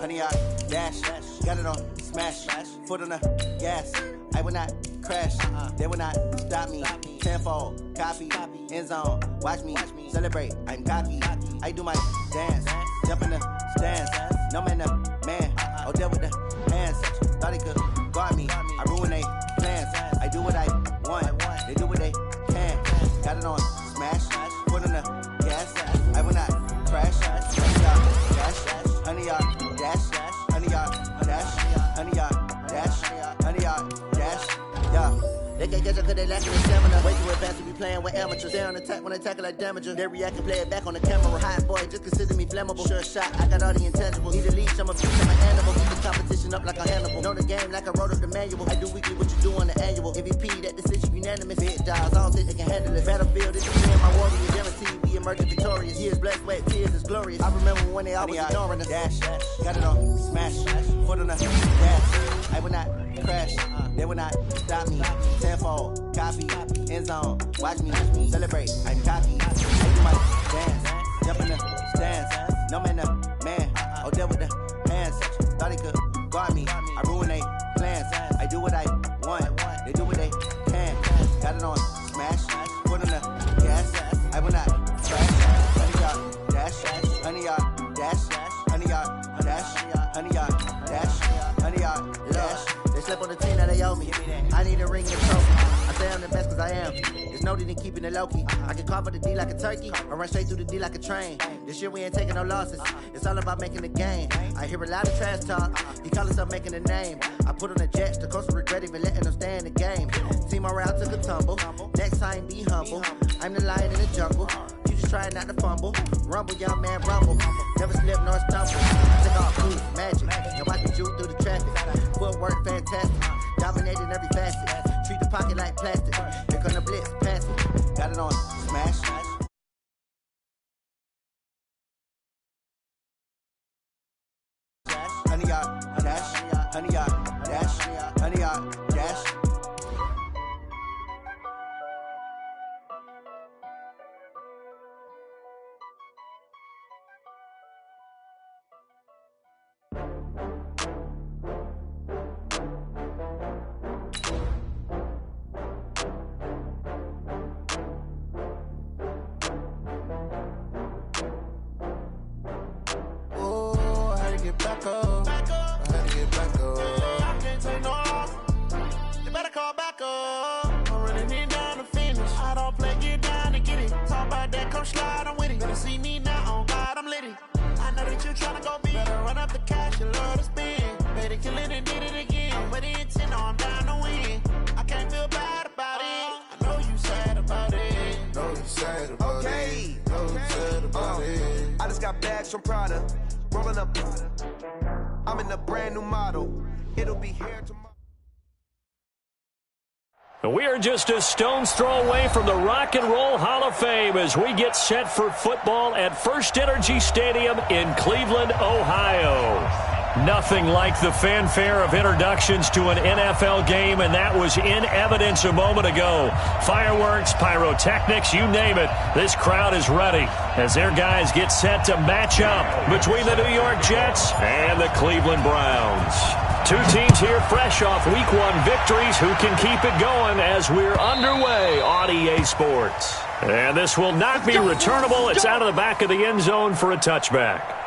100 yard dash. Got it on smash. Foot on the gas. I will not crash. They will not stop me. Tenfold, copy, end zone. Watch me celebrate. I'm cocky. I do my dance. Jump in the stands. No man, the man. Oh, deal with the hands. Thought he could guard me. I ruin they plans. I do what I want. They do what they can. Got it on smash. Foot on the gas. I will not crash. 100 yard dash. 100 yard dash. 100 yard dash. 100 yard dash. 100 yard dash. Yeah. They can't catch up cause they lacking the stamina. Way too advanced to be playing with amateurs. They on attack when I tackle like damager. They react and play it back on the camera. Hot boy, just consider me flammable. Sure shot, I got all the intangibles. Need a leash, I'm a beast, I'm an animal. Keep the competition up like a Hannibal. Know the game like I wrote up the manual. I do weekly what you do on the annual. MVP, that decision unanimous. Big jobs, I don't think they can handle it. Battlefield, this is me and my warrior. Guaranteed we emerging victorious. Years, blood, sweat, tears is glorious. I remember when they always ignoring us. Dash, got it on smash. Foot on the gas. I will not crash. They will not stop me. Tenfold, copy, end zone. Watch me celebrate. I'm cocky. I do my dance. Jump in the stands. No man, the man. Oh, deal with the hands. Thought he could guard me. I ruin they plans. I do what I want. They do what they can. Got it on smash. Foot on the gas. I will not crash. 100 yard dash. 100 yard dash. 100 yard dash. 100 yard dash. 100 yard dash. They slept on the team that they owe me. I need a ring and a trophy. I say I'm the best cause I am. There's no need in keeping it low-key. I can carve up the D like a turkey or run straight through the D like a train. This year we ain't taking no losses. It's all about making the game. I hear a lot of trash talk. He call himself making a name. I put on the jets. The coach will regret even letting them stay in the game. Team morale took a tumble. Next time be humble. I'm the lion in the jungle. You just try not to fumble. Rumble, young man, rumble. Never slip nor stumble. Take off moves, magic. And watch me juke through the traffic. Footwork fantastic. Dominating every facet. Treat the pocket like plastic. Here come the blitz, pass it. Got it on smash. Honey yard dash. Honey yard dash. Honey yard dash. Back up. I had to get back up. I can't take no loss. You better call back up. I'm running it down to finish. I don't play, get down to get it. Talk about that, come slide, I'm with it. Better see me now, on God, I'm litty. I know that you tryna go big. Better run up the cash, you love to spend. Better kill it and did it again. I'm with the intent, no, I'm down to win. I can't feel bad about it. I know you sad about it. Know you sad about it. Know you sad about it. I just got bags from Prada. Rolling up, I'm in a brand new model. It'll be here tomorrow. We are just a stone's throw away from the Rock and Roll Hall of Fame as we get set for football at First Energy Stadium in Cleveland, Ohio. Nothing like the fanfare of introductions to an NFL game, and that was in evidence a moment ago. Fireworks, pyrotechnics, you name it. This crowd is ready as their guys get set to match up between the New York Jets and the Cleveland Browns. Two teams here fresh off Week 1 victories who can keep it going as we're underway on EA Sports. And this will not be returnable. It's out of the back of the end zone for a touchback.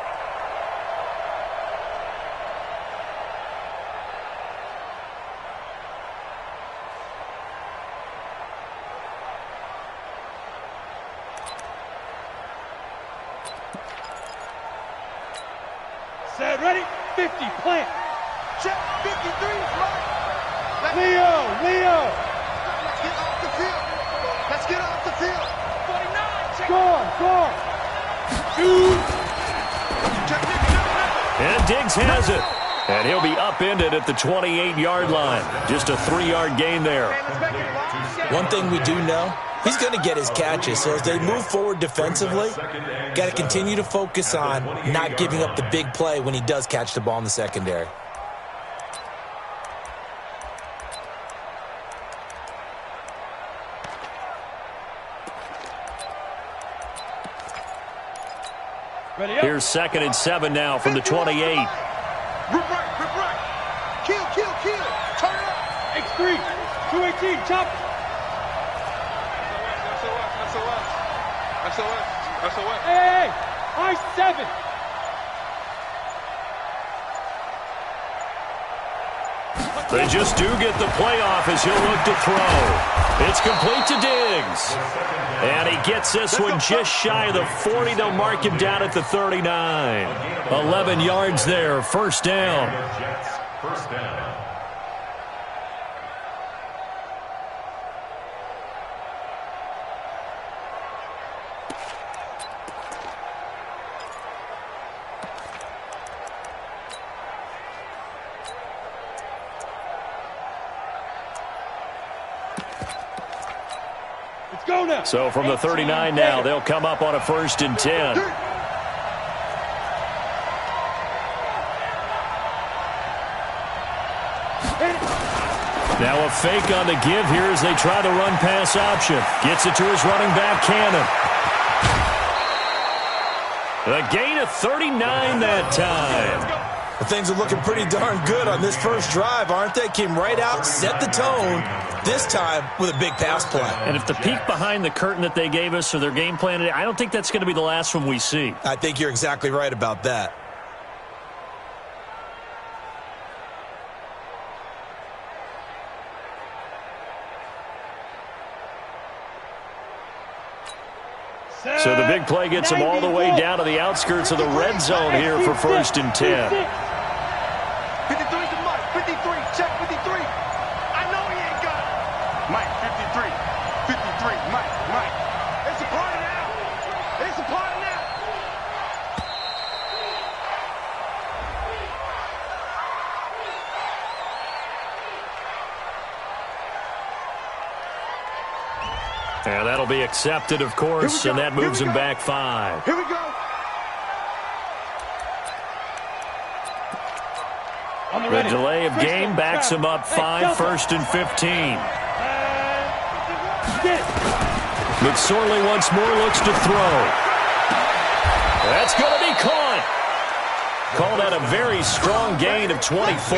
Set, ready, 50, plant. Check 53, right. Leo. Let's get off the field. Let's get off the field. 49, score. And Diggs has it. And he'll be upended at the 28-yard line. Just a 3-yard gain there. One thing we do know, he's going to get his catches. So as they move forward defensively, got to continue to focus on not giving up the big play when he does catch the ball in the secondary. Here's 2nd and 7 now from the 28. 3, 218, chop. SOS. Hey, I-7. They just do get the playoff as he'll look to throw. It's complete to Diggs. And he gets this one just shy of the 40. They'll mark him down at the 39. 11 yards there, first down. First down. Go now. So from the 39 now, they'll come up on a 1st and 10. Now a fake on the give here as they try the run-pass option. Gets it to his running back, Cannon. A gain of 39 that time. Well, things are looking pretty darn good on this first drive, aren't they? Came right out, set the tone, this time with a big pass play. And if the peek behind the curtain that they gave us or their game plan, I don't think that's going to be the last one we see. I think you're exactly right about that. So the big play gets them all the way down to the outskirts of the red zone here for 1st and 10. 53 to Mike. 53. Check 53. I know he ain't got it. Mike, 53. 53. Mike. It's a party now. It's a party now. And that'll be accepted, of course, and that moves him back 5. Here we go. The delay of game backs him up 5, 1st and 15. McSorley once more looks to throw. That's going to be caught. Call that a very strong gain of 24.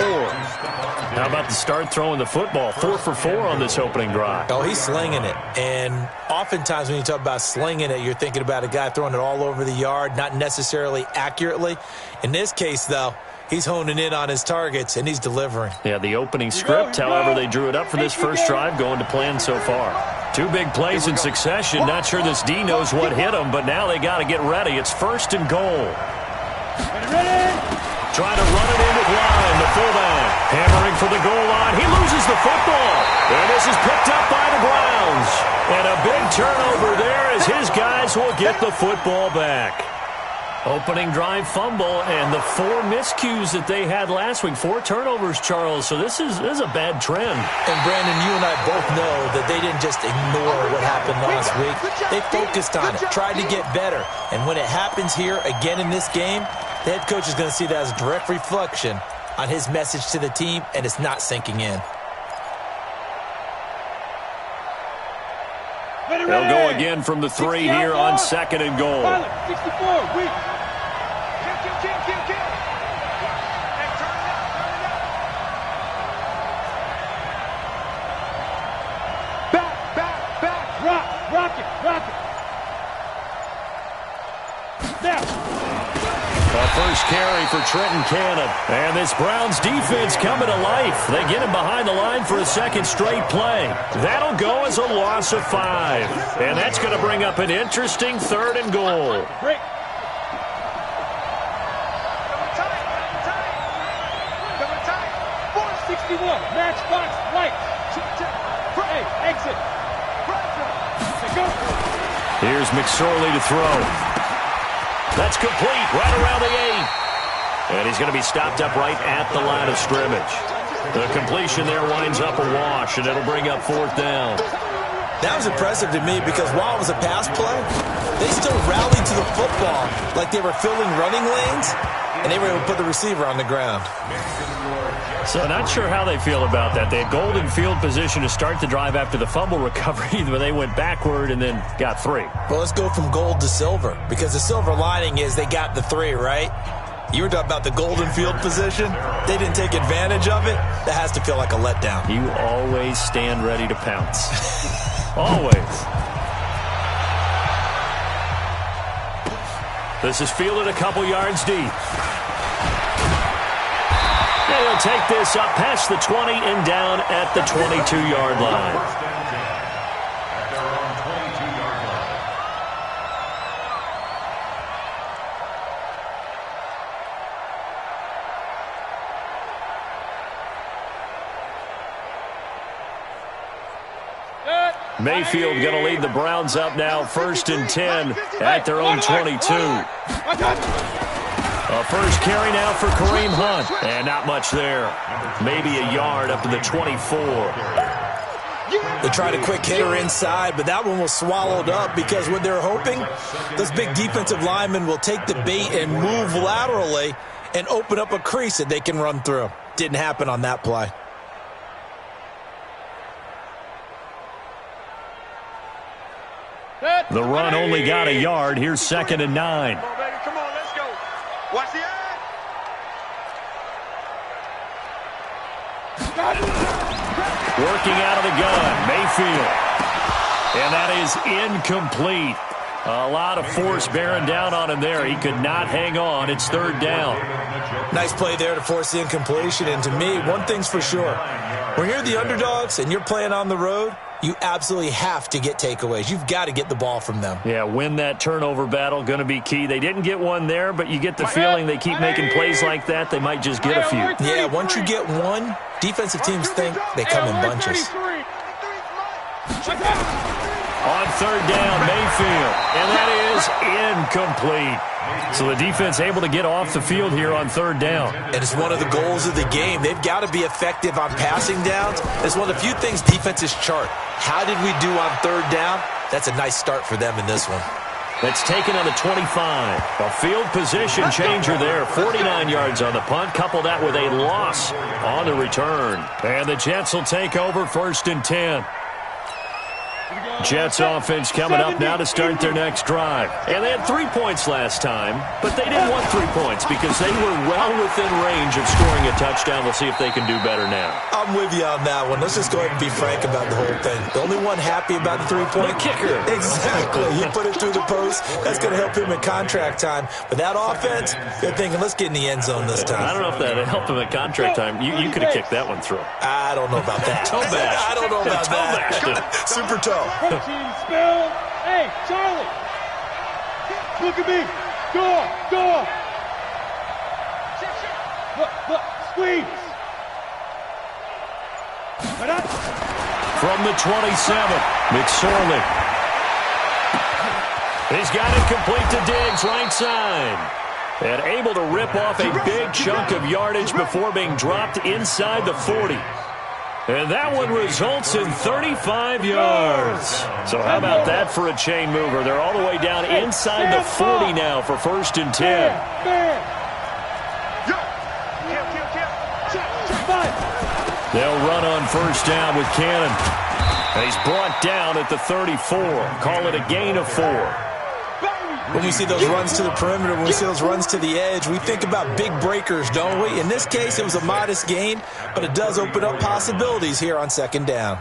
How about the start throwing the football? 4 for 4 on this opening drive. Oh, he's slinging it. And oftentimes when you talk about slinging it, you're thinking about a guy throwing it all over the yard, not necessarily accurately. In this case, though, he's honing in on his targets, and he's delivering. Yeah, the opening script, however, they drew it up for this first drive, going to plan so far. 2 big plays in succession. Not sure this D knows what hit him, but now they got to get ready. It's 1st and goal. Trying to run it in with Line, the fullback. Hammering for the goal line. He loses the football. And this is picked up by the Browns. And a big turnover there as his guys will get the football back. Opening drive fumble and the 4 miscues that they had last week. 4 turnovers, Charles. So this is a bad trend. And, Brandon, you and I both know that they didn't just ignore what happened last week. They focused on it, tried to get better. And when it happens here again in this game, the head coach is going to see that as a direct reflection on his message to the team, and it's not sinking in. They'll go again from the 3 here on 2nd and goal. 64, weak. Back. Rock it. Now. A first carry for Trenton Cannon. And this Browns defense coming to life. They get him behind the line for a 2nd straight play. That'll go as a loss of 5. And that's going to bring up an interesting 3rd and goal. Break. 461, matchbox, right. Hey, exit. Here's McSorley to throw. That's complete, right around the 8. And he's going to be stopped up right at the line of scrimmage. The completion there winds up a wash, and it'll bring up 4th down. That was impressive to me because while it was a pass play, they still rallied to the football like they were filling running lanes, and they were able to put the receiver on the ground. So not sure how they feel about that. They had golden field position to start the drive after the fumble recovery, but they went backward and then got 3. Well, let's go from gold to silver, because the silver lining is they got the 3, right? You were talking about the golden field position. They didn't take advantage of it. That has to feel like a letdown. You always stand ready to pounce. Always. This is fielded a couple yards deep. And he'll take this up past the 20 and down at the 22-yard line. Mayfield going to lead the Browns up now, 1st and 10 at their own 22. A first carry now for Kareem Hunt, and not much there. Maybe a yard up to the 24. They tried a quick hitter inside, but that one was swallowed up because what they're hoping, those big defensive linemen will take the bait and move laterally and open up a crease that they can run through. Didn't happen on that play. The run only got a yard. Here's 2nd and 9. Come on, baby. Come on, let's go. Watch the eye. Working out of the gun, Mayfield. And that is incomplete. A lot of force bearing down on him there. He could not hang on. It's 3rd down. Nice play there to force the incompletion. And to me, one thing's for sure. When you're the underdogs and you're playing on the road, you absolutely have to get takeaways. You've got to get the ball from them. Yeah, win that turnover battle, going to be key. They didn't get one there, but you get the feeling they keep making plays like that, they might just get a few. Yeah, once you get one, defensive teams think they come in bunches. On 3rd down, Mayfield, and that is incomplete. So the defense able to get off the field here on 3rd down. And it's one of the goals of the game. They've got to be effective on passing downs. It's one of the few things defenses chart. How did we do on 3rd down? That's a nice start for them in this one. That's taken on the 25. A field position changer there. 49 yards on the punt. Couple that with a loss on the return. And the Jets will take over 1st and 10. Jets offense coming up now to start their next drive. And they had 3 points last time, but they didn't want 3 points because they were well within range of scoring a touchdown. We'll see if they can do better now. I'm with you on that one. Let's just go ahead and be frank about the whole thing. The only one happy about the 3-point kicker. Exactly. He put it through the post. That's going to help him in contract time. But that offense, they're thinking, let's get in the end zone this time. I don't know if that helped him at contract time. You could have kicked that one through. I don't know about that. Toe bash. I don't know about that. Super toe. Protein spell. Hey, Charlie. Look at me. Go. Look. Squeeze. From the 27, McSorley. He's got it complete to Diggs, right side. And able to rip off a big chunk of yardage before being dropped inside the 40. And that one results in 35 yards. So how about that for a chain mover? They're all the way down inside the 40 now for 1st and 10. They'll run on 1st down with Cannon. And he's brought down at the 34. Call it a gain of 4. When we see those runs to the perimeter, when we see those runs to the edge, we think about big breakers, don't we? In this case, it was a modest gain, but it does open up possibilities here on 2nd down.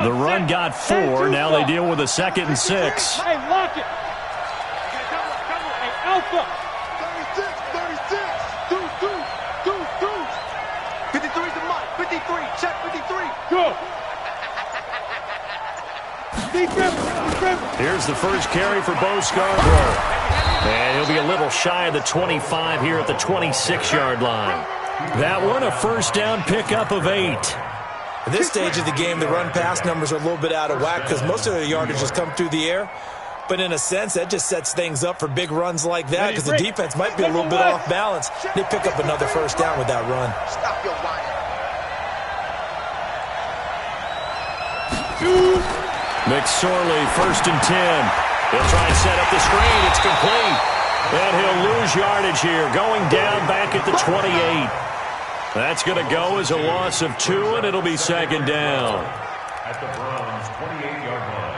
The run got 4. Now they deal with a 2nd and 6. Hey, lock it. Hey, Alpha. 53's the mark. 53. Check 53. Go. Defense. Here's the first carry for Bo Scarborough. And he'll be a little shy of the 25 here at the 26-yard line. That one, a 1st down pickup of 8. At this stage of the game, the run-pass numbers are a little bit out of whack because most of the yardage has come through the air. But in a sense, that just sets things up for big runs like that because the defense might be a little bit off balance. They pick up another 1st down with that run. Stop your whining. McSorley, 1st and 10. He'll try and set up the screen. It's complete. And he'll lose yardage here, going down back at the 28. That's going to go as a loss of 2, and it'll be second down. At the Browns' 28-yard line.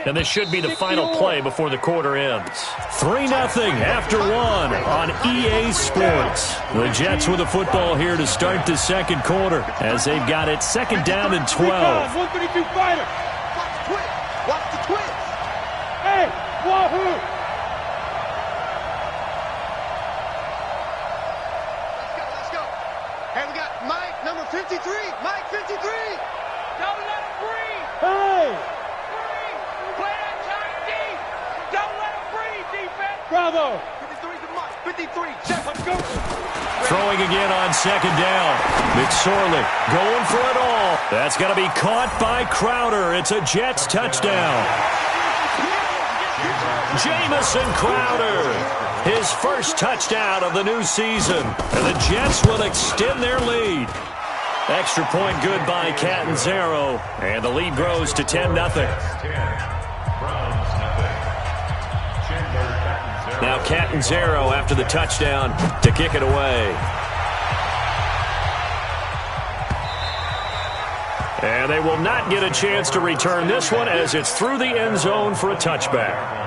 And this should be the final play before the quarter ends. 3-0 after 1 on EA Sports. The Jets with the football here to start the second quarter as they've got it second down and 12. 132 fighter. Watch the twins. Hey, wahoo! Let's go. Hey, we got Mike, number 53. Mike, 53. Don't let him breathe. Hey! Play that time deep. Don't let him breathe, defense. Bravo! 53 to Mike. 53. Check. Let's go! Throwing again on second down. McSorley going for it all. That's going to be caught by Crowder. It's a Jets touchdown. Jamison Crowder, his first touchdown of the new season. And the Jets will extend their lead. Extra point good by Catanzaro. And the lead grows to 10-0. Now Catanzaro after the touchdown to kick it away. And they will not get a chance to return this one as it's through the end zone for a touchback.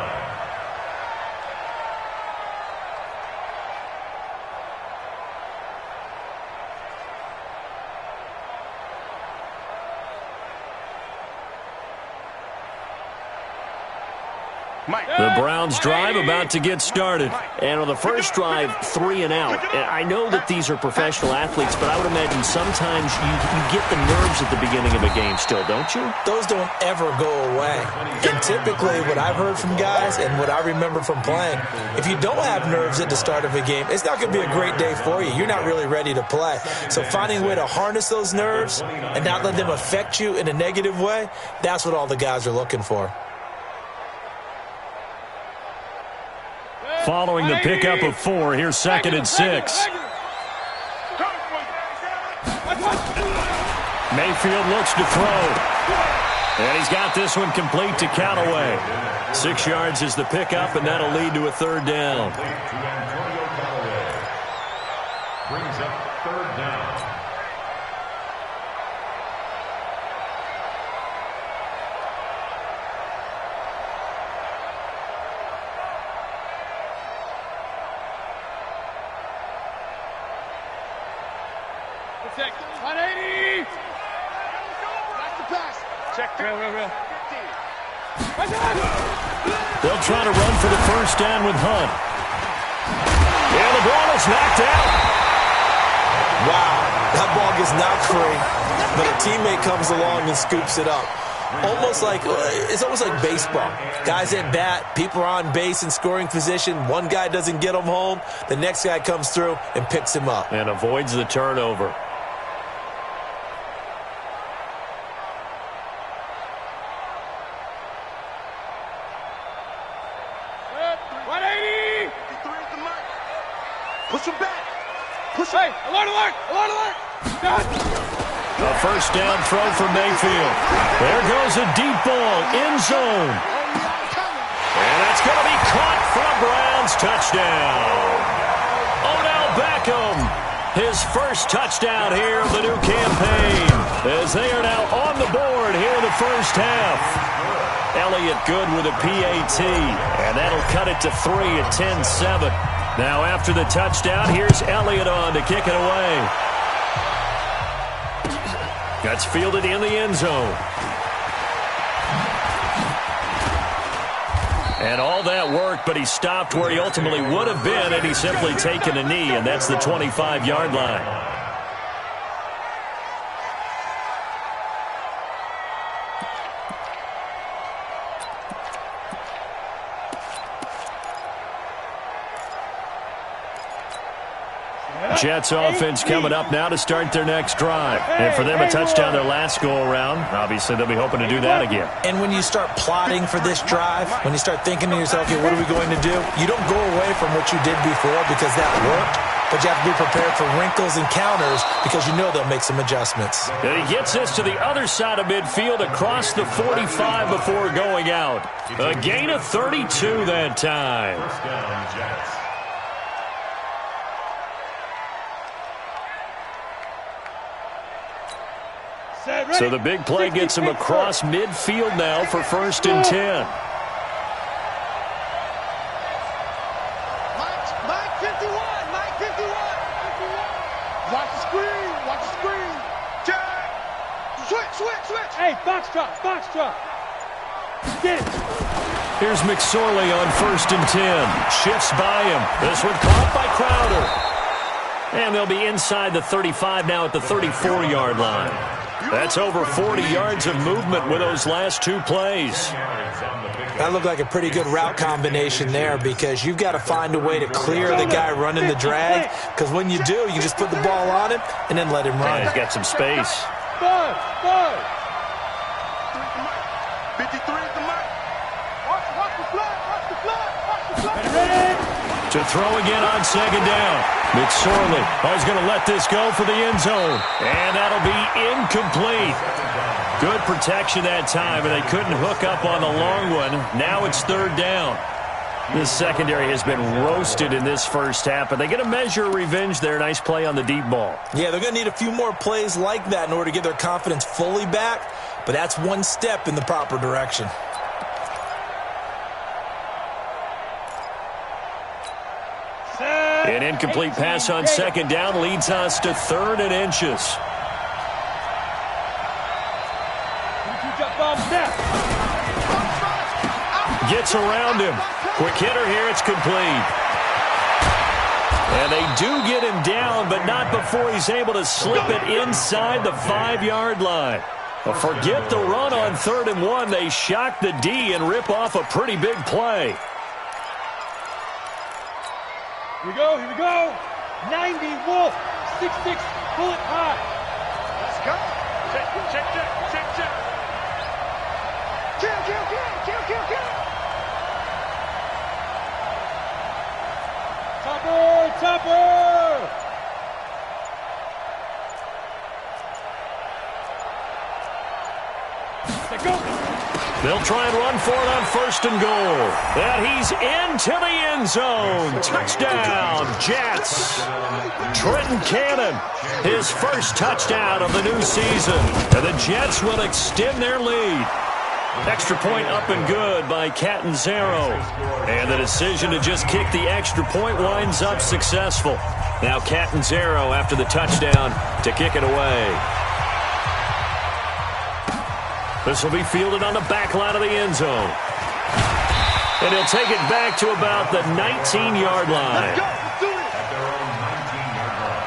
The Browns drive about to get started. And on the first drive, 3 and out. And I know that these are professional athletes, but I would imagine sometimes you get the nerves at the beginning of a game still, don't you? Those don't ever go away. And typically what I've heard from guys and what I remember from playing, if you don't have nerves at the start of a game, it's not going to be a great day for you. You're not really ready to play. So finding a way to harness those nerves and not let them affect you in a negative way, that's what all the guys are looking for. Following the pickup of 4, here's second and 6. Mayfield looks to throw. And he's got this one complete to Callaway. 6 yards is the pickup, and that'll lead to a third down. Brings up third down. Check. 180! Back to pass. Check. Real. They'll try to run for the first down with Hunt. And the ball is knocked out. Wow, that ball gets knocked free, but a teammate comes along and scoops it up. It's almost like baseball. Guys at bat, people are on base in scoring position. One guy doesn't get him home. The next guy comes through and picks him up. And avoids the turnover. Push him back. Push him. Hey, alert! A first down throw for Mayfield. There goes a deep ball, end zone. And that's going to be caught for a Browns touchdown. Odell Beckham, his first touchdown here of the new campaign, as they are now on the board here in the first half. Elliott good with a PAT, and that'll cut it to 3 at 10-7. Now after the touchdown, here's Elliott on to kick it away. That's fielded in the end zone. And all that work, but he stopped where he ultimately would have been had he simply taken a knee, and that's the 25-yard line. Jets offense coming up now to start their next drive. And for them, a touchdown their last go-around. Obviously, they'll be hoping to do that again. And when you start plotting for this drive, when you start thinking to yourself, okay, what are we going to do? You don't go away from what you did before because that worked. but you have to be prepared for wrinkles and counters because you know they'll make some adjustments. And he gets this to the other side of midfield across the 45 before going out. A gain of 32 that time. First down, Jets. So the big play gets him across midfield now for 1st and 10. Mike 51. Watch the screen. Switch. Hey, box drop. Get it. Here's McSorley on 1st and 10. Shifts by him. This one caught by Crowder. And they'll be inside the 35 now at the 34-yard line. That's over 40 yards of movement with those last 2 plays. That looked like a pretty good route combination there because you've got to find a way to clear the guy running the drag, because when you do, you just put the ball on him and then let him run. He's got some space. 5. 53 is the mark. Watch the flag. Ready? To throw again on 2nd down. McSorley is going to let this go for the end zone. And that'll be incomplete. Good protection that time, and they couldn't hook up on the long one. Now it's 3rd down. This secondary has been roasted in this first half, but they get a measure of revenge there. Nice play on the deep ball. Yeah, they're going to need a few more plays like that in order to get their confidence fully back, but that's one step in the proper direction. An incomplete pass on 2nd down leads us to 3rd and inches. Gets around him. Quick hitter here. It's complete. And they do get him down, but not before he's able to slip it inside the 5-yard line. Well, forget the run on 3rd and 1. They shock the D and rip off a pretty big play. Here we go. 90 Wolf. 6'6", bullet high. Let's go. Check. Kill. Topper. Let's go. They'll try and run for it on 1st and goal. And he's into the end zone. Touchdown, Jets. Trenton Cannon, his first touchdown of the new season. And the Jets will extend their lead. Extra point up and good by Catanzaro. And the decision to just kick the extra point winds up successful. Now Catanzaro after the touchdown to kick it away. This will be fielded on the back line of the end zone. And he'll take it back to about the 19-yard line. Let's go. Let's do it. At their own 19-yard line.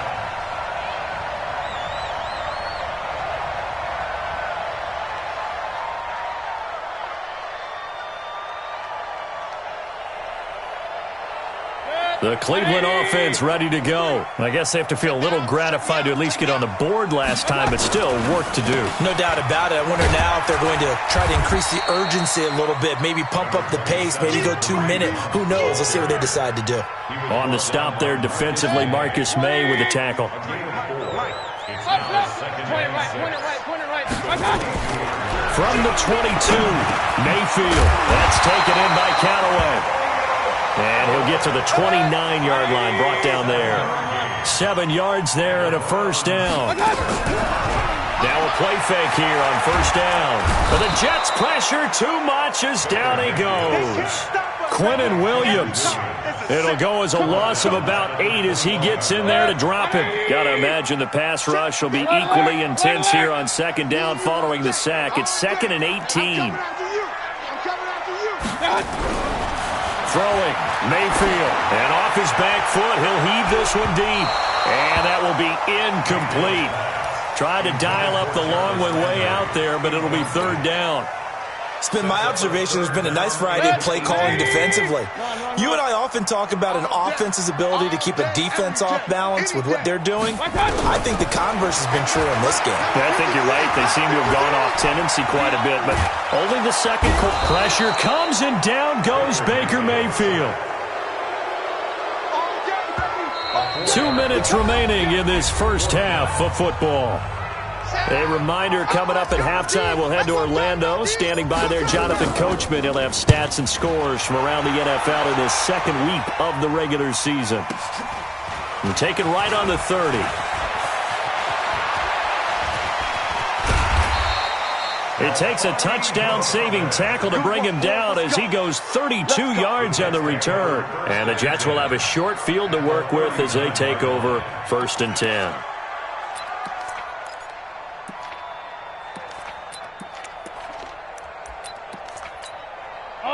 The Cleveland offense ready to go. I guess they have to feel a little gratified to at least get on the board last time, but still work to do. No doubt about it. I wonder now if they're going to try to increase the urgency a little bit, maybe pump up the pace, maybe go 2-minute. Who knows? Let's see what they decide to do. On the stop there defensively, Marcus May with the tackle. From the 22, Mayfield. That's taken in by Callaway. And he'll get to the 29-yard line, brought down there. 7 yards there and a first down. Now a play fake here on first down. But the Jets pressure too much as down he goes. Quinnen Williams. It'll go as a loss of about 8 as he gets in there to drop him. Got to imagine the pass rush will be equally intense here on 2nd down following the sack. It's 2nd and 18. Throwing, Mayfield, and off his back foot, he'll heave this one deep, and that will be incomplete. Tried to dial up the long one way out there, but it'll be 3rd down. It's been my observation there's been a nice variety of play calling defensively. You and I often talk about an offense's ability to keep a defense off balance with what they're doing. I think the converse has been true in this game. Yeah, I think you're right. They seem to have gone off tendency quite a bit, but only the second pressure comes, and down goes Baker Mayfield. 2 minutes remaining in this first half of football. A reminder, coming up at halftime, we'll head to Orlando. Standing by there, Jonathan Coachman. He'll have stats and scores from around the NFL in this second week of the regular season. We're taking right on the 30. It takes a touchdown-saving tackle to bring him down as he goes 32 yards on the return. And the Jets will have a short field to work with as they take over 1st and 10.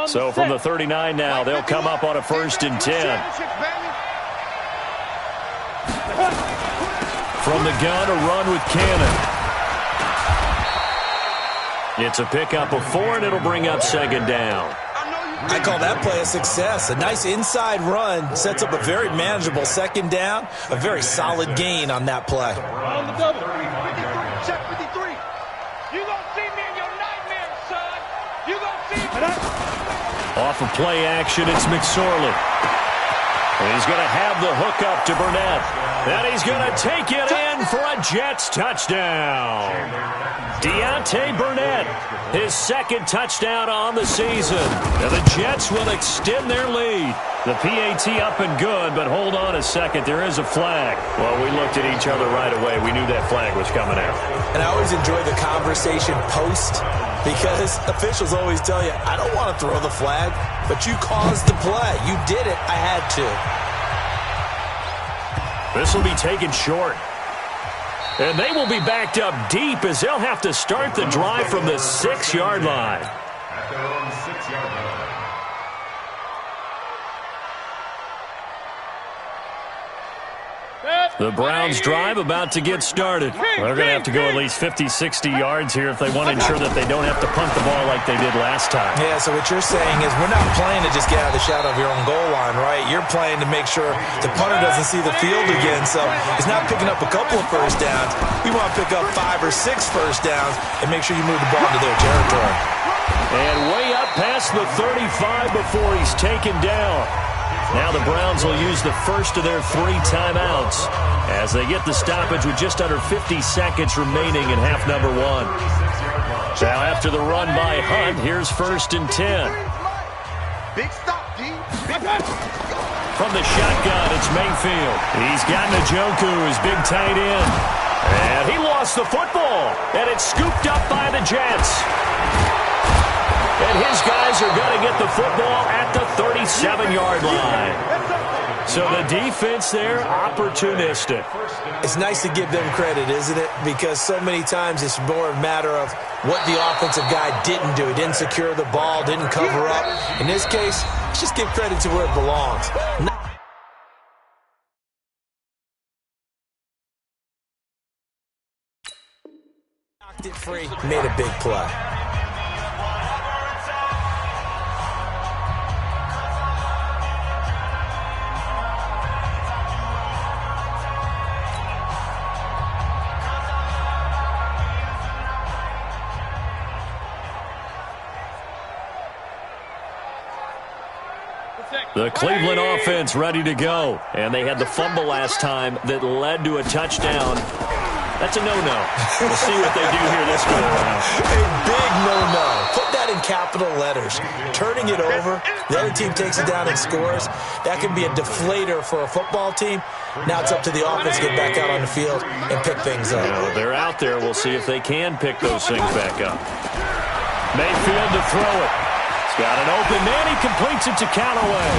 So from the 39 now, they'll come up on a 1st and 10. From the gun, a run with Cannon. It's a pickup of 4, and it'll bring up 2nd down. I call that play a success. A nice inside run sets up a very manageable 2nd down. A very solid gain on that play. On the double. 53, check 53. You gonna see me in your nightmares, son. You gonna see me. Off of play action, it's McSorley. And he's going to have the hook up to Burnett. And he's going to take it in for a Jets touchdown. Deontay Burnett, his 2nd touchdown on the season. And the Jets will extend their lead. The PAT up and good, but hold on a second. There is a flag. Well, we looked at each other right away. We knew that flag was coming out. And I always enjoy the conversation post because officials always tell you, I don't want to throw the flag, but you caused the play. You did it. I had to. This will be taken short. And they will be backed up deep as they'll have to start the drive from the 6-yard line. At their own 6-yard line. The Browns drive about to get started. They're going to have to go at least 50, 60 yards here if they want to ensure that they don't have to punt the ball like they did last time. Yeah, so what you're saying is we're not playing to just get out of the shadow of your own goal line, right? You're playing to make sure the punter doesn't see the field again, so he's not picking up a couple of first downs. We want to pick up 5 or 6 first downs and make sure you move the ball into their territory. And way up past the 35 before he's taken down. Now the Browns will use the first of their 3 timeouts as they get the stoppage with just under 50 seconds remaining in half number 1. Now after the run by Hunt, here's 1st and 10. Big stop, D. From the shotgun, it's Mayfield. He's got Njoku, his big tight end. And he lost the football, and it's scooped up by the Jets. And his guys are going to get the football at the 37-yard line. So the defense there, opportunistic. It's nice to give them credit, isn't it? Because so many times it's more a matter of what the offensive guy didn't do. He didn't secure the ball, didn't cover up. In this case, let's just give credit to where it belongs. Knocked it free, made a big play. The Cleveland offense ready to go. And they had the fumble last time that led to a touchdown. That's a no-no. We'll see what they do here this go around. A big no-no. Put that in capital letters. Turning it over, the other team takes it down and scores. That can be a deflator for a football team. Now it's up to the offense to get back out on the field and pick things up. They're out there. We'll see if they can pick those things back up. Mayfield to throw it. Got an open man. He completes it to Callaway.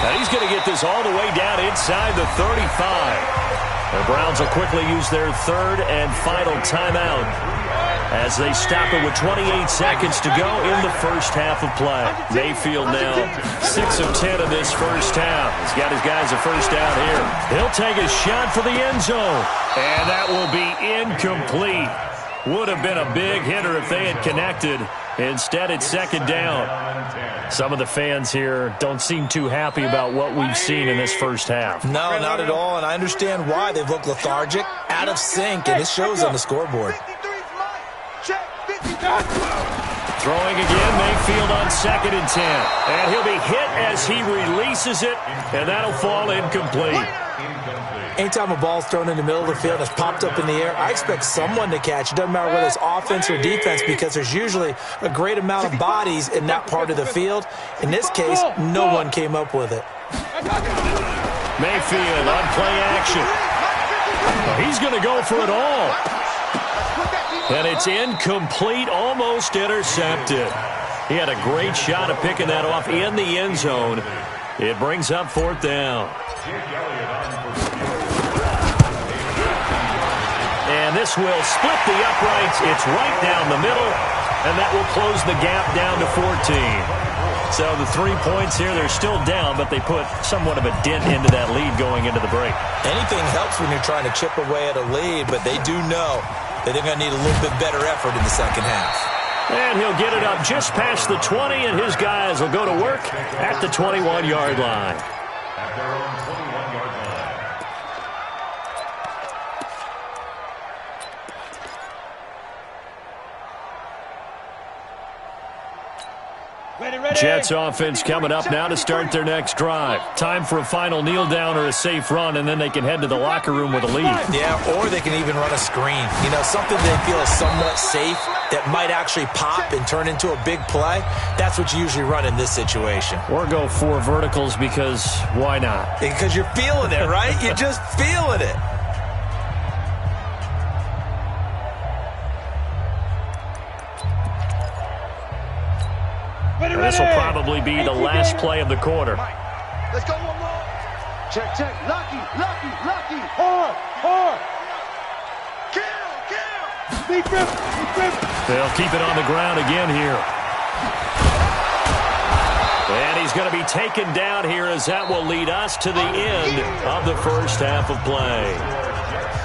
And he's going to get this all the way down inside the 35. The Browns will quickly use their 3rd and final timeout as they stop it with 28 seconds to go in the first half of play. Mayfield now 6 of 10 of this first half. He's got his guys a first down here. He'll take a shot for the end zone. And that will be incomplete. Would have been a big hitter if they had connected. Instead, it's 2nd down. Some of the fans here don't seem too happy about what we've seen in this first half. No, not at all, and I understand why. They've looked lethargic, out of sync, and it shows on the scoreboard. Throwing again, Mayfield on 2nd and 10. And he'll be hit as he releases it, and that'll fall incomplete. Anytime a ball's thrown in the middle of the field and it's popped up in the air, I expect someone to catch. It doesn't matter whether it's offense or defense because there's usually a great amount of bodies in that part of the field. In this case, no one came up with it. Mayfield on play action. He's going to go for it all. And it's incomplete, almost intercepted. He had a great shot at picking that off in the end zone. It brings up 4th down. And this will split the uprights. It's right down the middle, and that will close the gap down to 14. So the 3 points here, they're still down, but they put somewhat of a dent into that lead going into the break. Anything helps when you're trying to chip away at a lead, but they do know that they're going to need a little bit better effort in the second half. And he'll get it up just past the 20, and his guys will go to work at the 21-yard line. At their own 21-yard line. Jets offense coming up now to start their next drive. Time for a final kneel down or a safe run, and then they can head to the locker room with a lead. Yeah, or they can even run a screen. You know, something they feel is somewhat safe that might actually pop and turn into a big play. That's what you usually run in this situation. Or go 4 verticals because why not? Because you're feeling it, right? You're just feeling it. This will probably be the last play of the quarter. Let's go one more. Check. Lucky. Hard. Kill. Big rip. They'll keep it on the ground again here. And he's going to be taken down here as that will lead us to the end of the first half of play.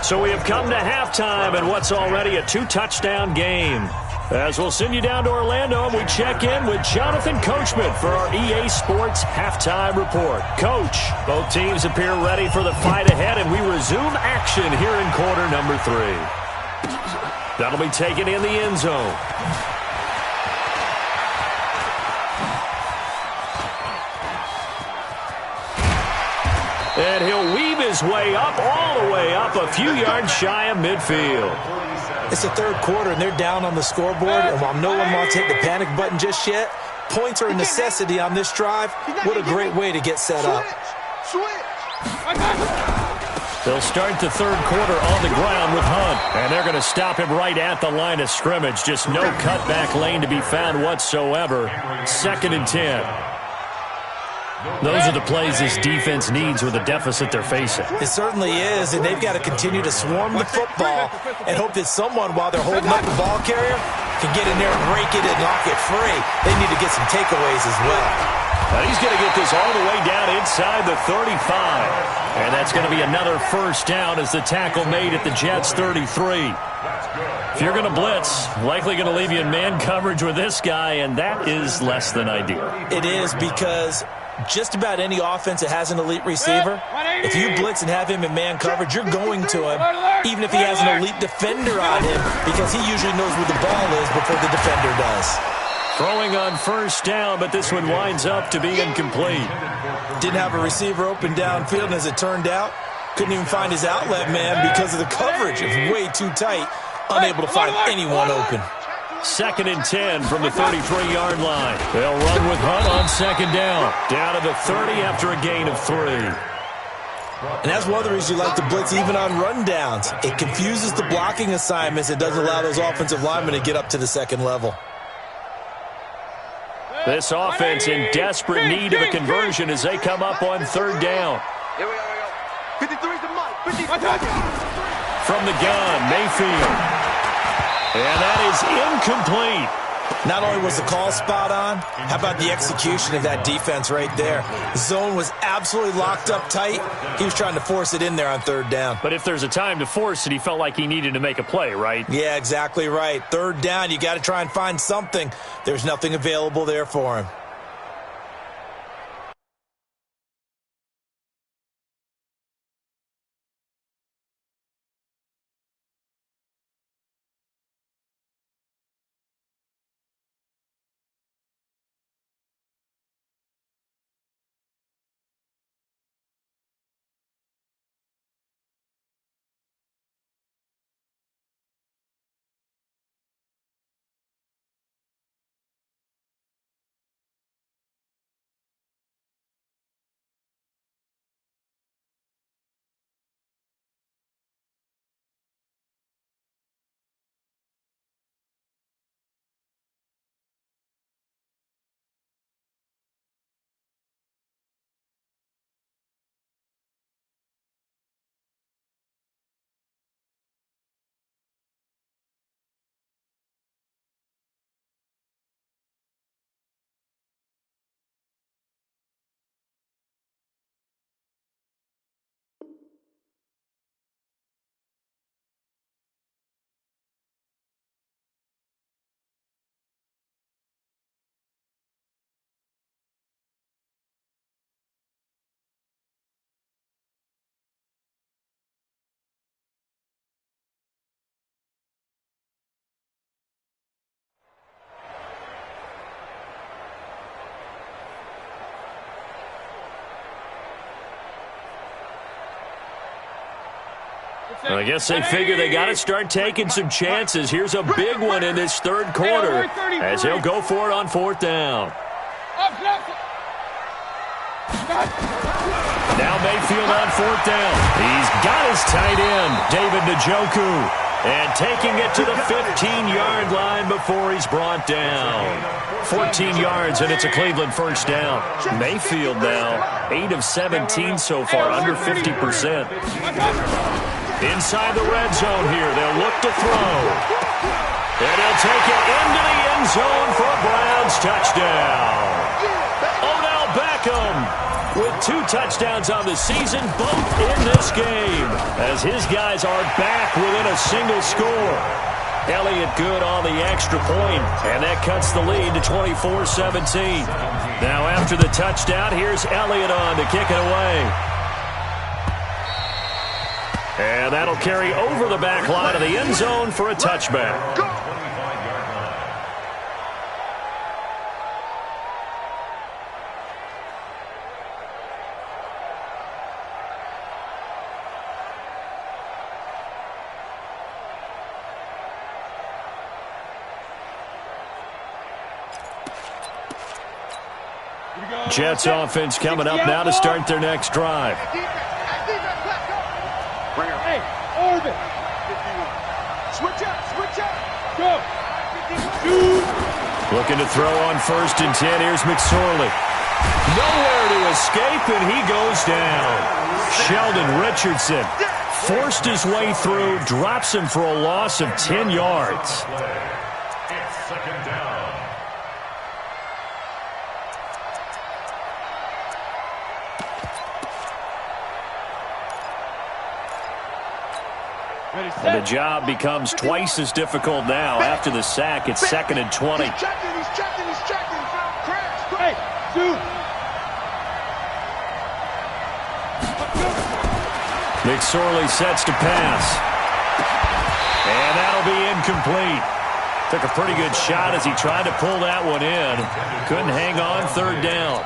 So we have come to halftime in what's already a 2-touchdown game. As we'll send you down to Orlando, and we check in with Jonathan Coachman for our EA Sports Halftime Report. Coach, both teams appear ready for the fight ahead, and we resume action here in quarter number 3. That'll be taken in the end zone. And he'll weave his way up, all the way up, a few yards shy of midfield. It's the third quarter, and they're down on the scoreboard. And while no one wants to hit the panic button just yet, points are a necessity on this drive. What a great way to get set up. They'll start the third quarter on the ground with Hunt. And they're going to stop him right at the line of scrimmage. Just no cutback lane to be found whatsoever. 2nd and 10. Those are the plays this defense needs with the deficit they're facing. It certainly is, and they've got to continue to swarm the football and hope that someone, while they're holding up the ball carrier, can get in there and rake it and knock it free. They need to get some takeaways as well. Now he's going to get this all the way down inside the 35. And that's going to be another first down as the tackle made at the Jets' 33. If you're going to blitz, likely going to leave you in man coverage with this guy, and that is less than ideal. It is, because just about any offense that has an elite receiver, if you blitz and have him in man coverage, you're going to him, even if he has an elite defender on him, because he usually knows where the ball is before the defender does. Throwing on first down, but this one winds up to be incomplete. Didn't have a receiver open downfield, and as it turned out, couldn't even find his outlet man because of the coverage. It was way too tight, unable to find anyone open. 2nd and 10 from the 33-yard line. They'll run with Hunt on 2nd down. Down to the 30 after a gain of 3. And that's one of the reasons you like to blitz even on rundowns. It confuses the blocking assignments. It doesn't allow those offensive linemen to get up to the second level. This offense in desperate need of a conversion as they come up on 3rd down. Here we go. 53's the Mike. 53. From the gun, Mayfield. And that is incomplete. Not only was the call spot on, how about the execution of that defense right there? The zone was absolutely locked up tight. He was trying to force it in there on 3rd down. But if there's a time to force it, he felt like he needed to make a play, right? Yeah, exactly right. 3rd down, you got to try and find something. There's nothing available there for him. I guess they figure they got to start taking some chances. Here's a big one in this third quarter as he'll go for it on fourth down. Now Mayfield on fourth down. He's got his tight end, David Njoku, and taking it to the 15-yard line before he's brought down. 14 yards, and it's a Cleveland first down. Mayfield now, 8 of 17 so far, under 50%. Inside the red zone here, they'll look to throw. And he'll take it into the end zone for a Browns touchdown. Odell Beckham with 2 touchdowns on the season, both in this game, as his guys are back within a single score. Elliott good on the extra point, and that cuts the lead to 24-17. Now after the touchdown, here's Elliott on to kick it away. And that'll carry over the back line of the end zone for a touchback. Jets offense coming up now to start their next drive. Hey, Orbit. Switch up. Go. Looking to throw on 1st and 10. Here's McSorley. Nowhere to escape, and he goes down. Sheldon Richardson forced his way through, drops him for a loss of 10 yards. It's 2nd down. And the job becomes twice as difficult now after the sack. It's 2nd and 20. He's checking. Hey, dude. McSorley sets to pass. And that'll be incomplete. Took a pretty good shot as he tried to pull that one in. Couldn't hang on 3rd down.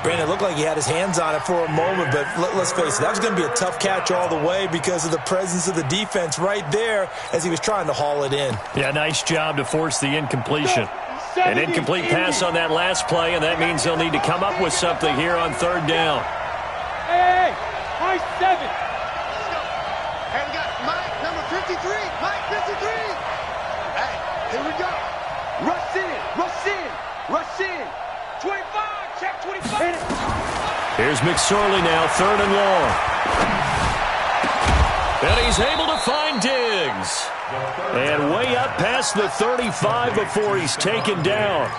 Brandon, it looked like he had his hands on it for a moment, but let's face it, that was going to be a tough catch all the way because of the presence of the defense right there as he was trying to haul it in. Yeah, nice job to force the incompletion. An incomplete pass on that last play, and that means they'll need to come up with something here on 3rd down. Hey, high 7. Hey, we got Mike, number 53. Mike, 53. Hey, here we go. Rush in. 25, check 25. Here's McSorley now, 3rd and long. And he's able to find Diggs. And way up past the 35 before he's taken down.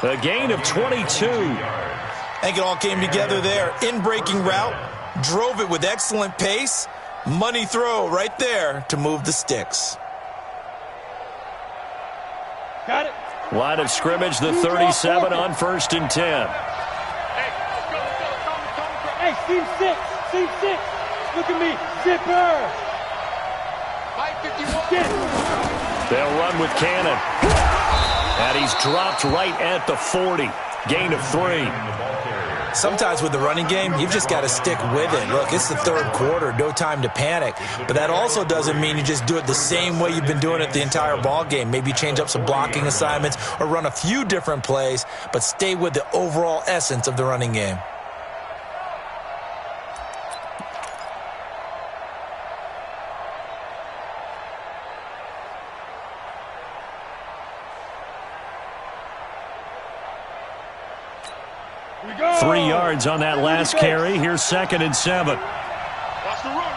A gain of 22. I think it all came together there. In-breaking route, drove it with excellent pace. Money throw right there to move the sticks. Got it. Line of scrimmage, the 37 on 1st and 10. Hey, seam 6. Look at me, zipper. They'll run with Cannon. And he's dropped right at the 40. Gain of 3. Sometimes with the running game, you've just got to stick with it. Look, it's the 3rd quarter, no time to panic. But that also doesn't mean you just do it the same way you've been doing it the entire ball game. Maybe change up some blocking assignments or run a few different plays, but stay with the overall essence of the running game. Here we go. 3 yards on that last carry. Here's 2nd and 7. Watch the run.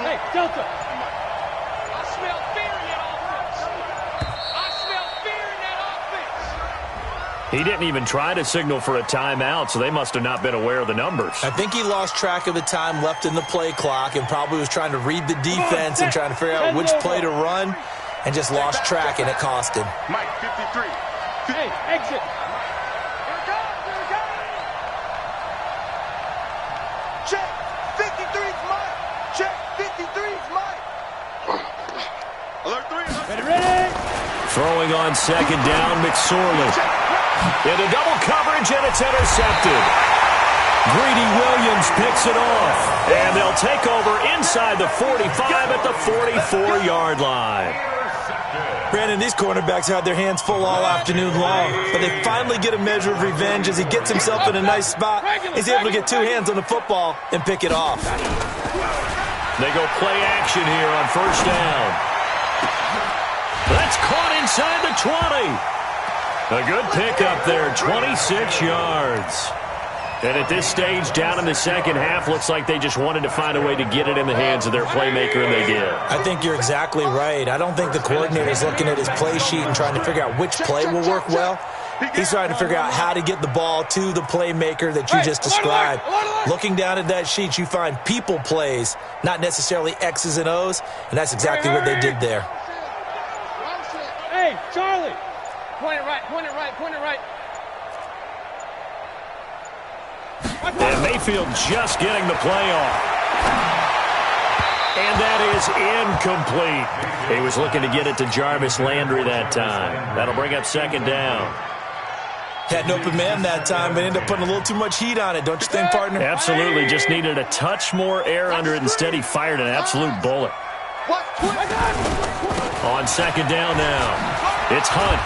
Hey, Delta. I smell fear in that offense. He didn't even try to signal for a timeout, so they must have not been aware of the numbers. I think he lost track of the time left in the play clock and probably was trying to read the defense and trying to figure out which play to run and just lost track, and it cost him. Mike, 53. Hey, exit. Check, 53's Mike. Check, 53's Mike. Alert 3. Ready. Throwing on 2nd down, McSorley. Into double coverage, and it's intercepted. Greedy Williams picks it off. And they'll take over inside the 45 at the 44-yard line. Brandon, these cornerbacks had their hands full all afternoon long, but they finally get a measure of revenge as he gets himself in a nice spot. He's able to get two hands on the football and pick it off. They go play action here on first down. That's caught inside the 20. A good pickup there, 26 yards. And at this stage, down in the second half, looks like they just wanted to find a way to get it in the hands of their playmaker, and they did. I think you're exactly right. I don't think the coordinator's looking at his play sheet and trying to figure out which play will work well. He's trying to figure out how to get the ball to the playmaker that you just described. Looking down at that sheet, you find people plays, not necessarily X's and O's, and that's exactly what they did there. Hey, Charlie! Point it right, point it right, point it right. And Mayfield just getting the play off. And that is incomplete. He was looking to get it to Jarvis Landry that time. That'll bring up second down. Had an open man that time, but ended up putting a little too much heat on it, don't you think, partner? Absolutely. Just needed a touch more air under it. Instead, he fired an absolute bullet. On second down now, it's Hunt.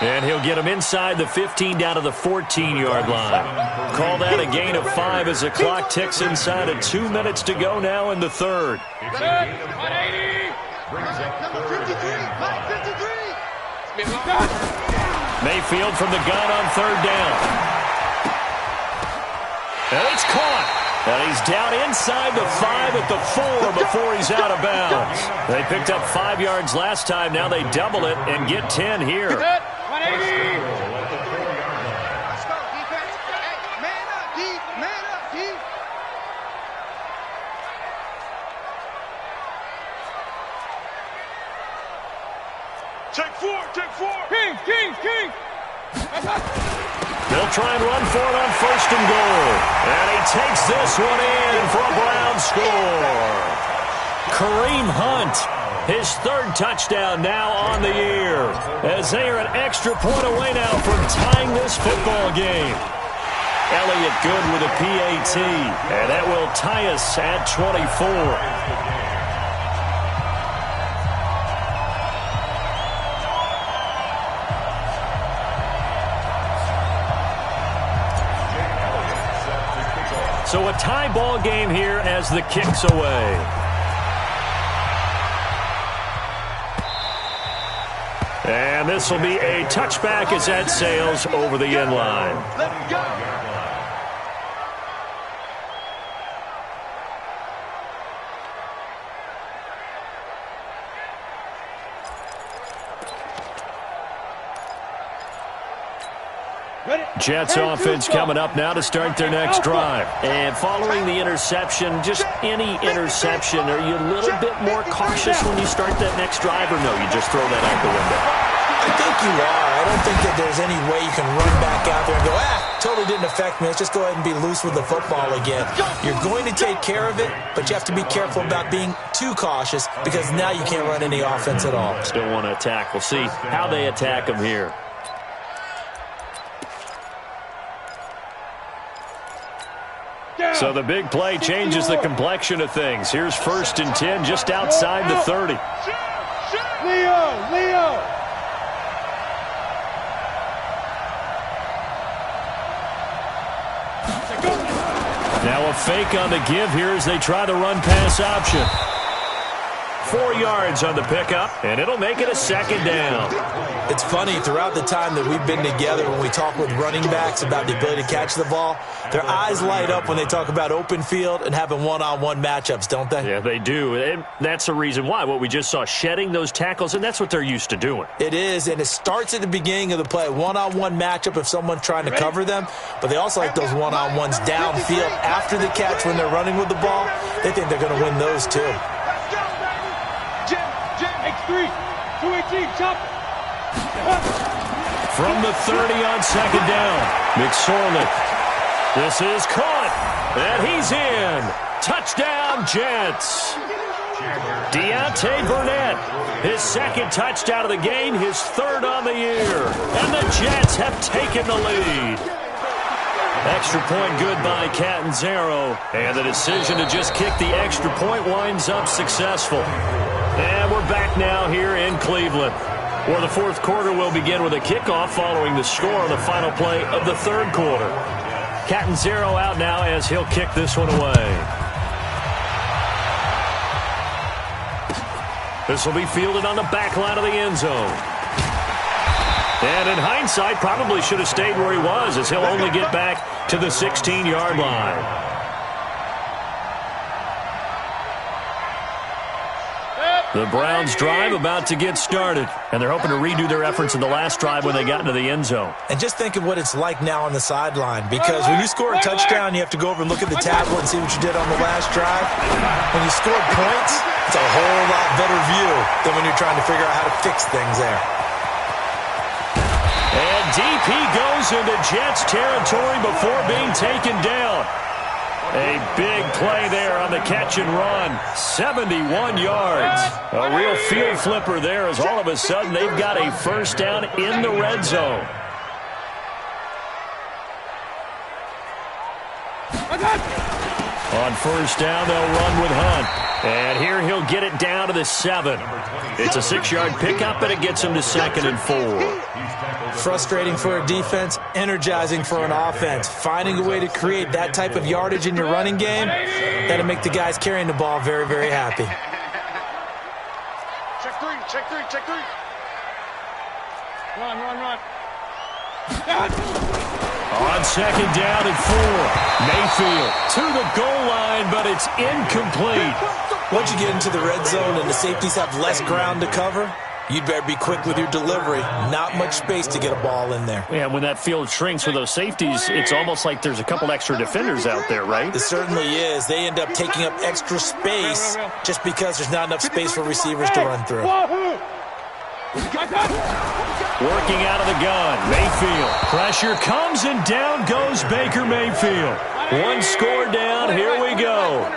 And he'll get him inside the 15 down to the 14-yard line. Call that a gain of 5 as the clock ticks inside of 2 minutes to go now in the third. Mayfield from the gun on third down. And it's caught. And he's down inside the 5 at the 4 before he's out of bounds. They picked up 5 yards last time. Now they double it and get 10 here. Let's go, defense. Hey, man up, D. Man up, D. Take four. King. They'll try and run for it on first and goal. And he takes this one in for a Brown score. Kareem Hunt, his third touchdown now on the year, as they are an extra point away now from tying this football game. Elliott good with a PAT, and that will tie us at 24. So a tie ball game here as the kick's away. And this will be a touchback as that sails over the end line. Let's go. Jets offense coming up now to start their next drive. And following the interception, just any interception, are you a little bit more cautious when you start that next drive, or no, you just throw that out the window? I think you are. I don't think that there's any way you can run back out there and go, totally didn't affect me. Let's just go ahead and be loose with the football again. You're going to take care of it, but you have to be careful about being too cautious because now you can't run any offense at all. Still want to attack. We'll see how they attack them here. So the big play changes the complexion of things. Here's first and 10 just outside the 30. Leo! Now a fake on the give here as they try the run-pass option. 4 yards on the pickup, and it'll make it a second down. It's funny, throughout the time that we've been together, when we talk with running backs about the ability to catch the ball, their eyes light up when they talk about open field and having one-on-one matchups, don't they? Yeah, they do. And that's the reason why. What we just saw, shedding those tackles, and that's what they're used to doing. It is, and it starts at the beginning of the play. One-on-one matchup if someone's trying to cover them, but they also like those one-on-ones downfield after the catch when they're running with the ball. They think they're going to win those, too. X3, 218, chop. From the 30 on second down, McSorley. This is caught, and he's in. Touchdown, Jets. Deontay Burnett, his second touchdown of the game, his third on the year. And the Jets have taken the lead. Extra point good by Catanzaro. And the decision to just kick the extra point winds up successful. And we're back now here in Cleveland, where the fourth quarter will begin with a kickoff following the score on the final play of the third quarter. Catanzaro out now as he'll kick this one away. This will be fielded on the back line of the end zone. And in hindsight, probably should have stayed where he was, as he'll only get back to the 16-yard line. The Browns drive about to get started, and they're hoping to redo their efforts in the last drive when they got into the end zone. And just think of what it's like now on the sideline, because when you score a touchdown, you have to go over and look at the tablet and see what you did on the last drive. When you score points, it's a whole lot better view than when you're trying to figure out how to fix things there. And deep he goes into Jets territory before being taken down. A big play there on the catch and run. 71 yards. A real field flipper there, as all of a sudden they've got a first down in the red zone. On first down, they'll run with Hunt. And here he'll get it down to the 7. It's a 6-yard pickup, and it gets him to 2nd and 4. Frustrating for a defense, energizing for an offense. Finding a way to create that type of yardage in your running game, that'll make the guys carrying the ball very, very happy. Check three, check three, check three. Run, run, run. On second down and 4. Mayfield to the goal line, but it's incomplete. Once you get into the red zone and the safeties have less ground to cover, you'd better be quick with your delivery. Not much space to get a ball in there. Yeah, when that field shrinks with those safeties, it's almost like there's a couple extra defenders out there, right? It certainly is. They end up taking up extra space just because there's not enough space for receivers to run through. Working out of the gun, Mayfield. Pressure comes, and down goes Baker Mayfield. One score down, here we go.